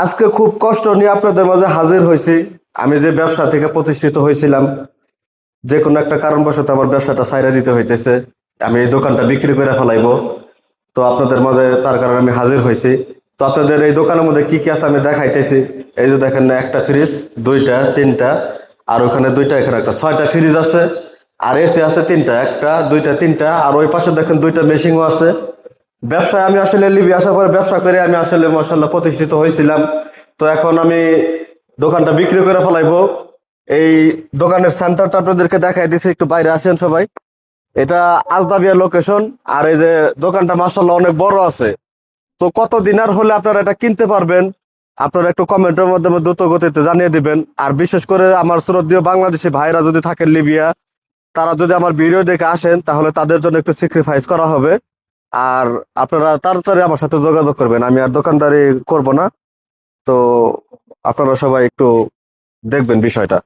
আজকে খুব কষ্ট নিয়ে আপনাদের মাঝে হাজির হয়েছি। আমি যে ব্যবসা থেকে প্রতিষ্ঠিত হয়েছিলাম, যে কোনো একটা কারণবশত আমার ব্যবসাটা ছাইড়া দিতে হইতেছে। আমি এই দোকানটা বিক্রি করে ফেলাইবো। তো আপনাদের মাঝে তার কারণে আমি হাজির হয়েছি। তো আপনাদের এই দোকানের মধ্যে কি কি আছে আমি দেখাইতেছি। এই যে দেখেন না, একটা ফ্রিজ, দুইটা, তিনটা, আর ওখানে দুইটা, এখানে একটা, ছয়টা ফ্রিজ আছে। আর এসি আছে তিনটা, একটা, দুইটা, তিনটা, আর ওই পাশে দেখেন দুইটা মেশিনও আছে। ব্যবসায় আমি আসলে লিবি আসার পরে ব্যবসা করে আমি আসলে মাশাআল্লাহ প্রতিষ্ঠিত হয়েছিলাম। তো এখন আমি দোকানটা বিক্রি করে ফেলাইবো। এই দোকানের সেন্টারটা আপনাদেরকে দেখাই দিছি, একটু বাইরে আসেন সবাই। এটা আজদাবিয়া লোকেশন। আর এই যে দোকানটা মাশাআল্লাহ অনেক বড় আছে। তো কত দিনার হলে আপনারা এটা কিনতে পারবেন, আপনারা একটু কমেন্টের মাধ্যমে দ্রুত গতিতে জানিয়ে দিবেন। আর বিশেষ করে আমার শ্রদ্ধেয় বাংলাদেশি ভাইরা যদি থাকেন লিবিয়া, তারা যদি আমার ভিডিও দেখে আসেন, তাহলে তাদের জন্য একটু স্যাক্রিফাইস করা হবে। আর আপনারা তাড়াতাড়ি আমার সাথে যোগাযোগ করবেন, আমি আর দোকানদারি করব না। তো আপনারা সবাই একটু দেখবেন বিষয়টা।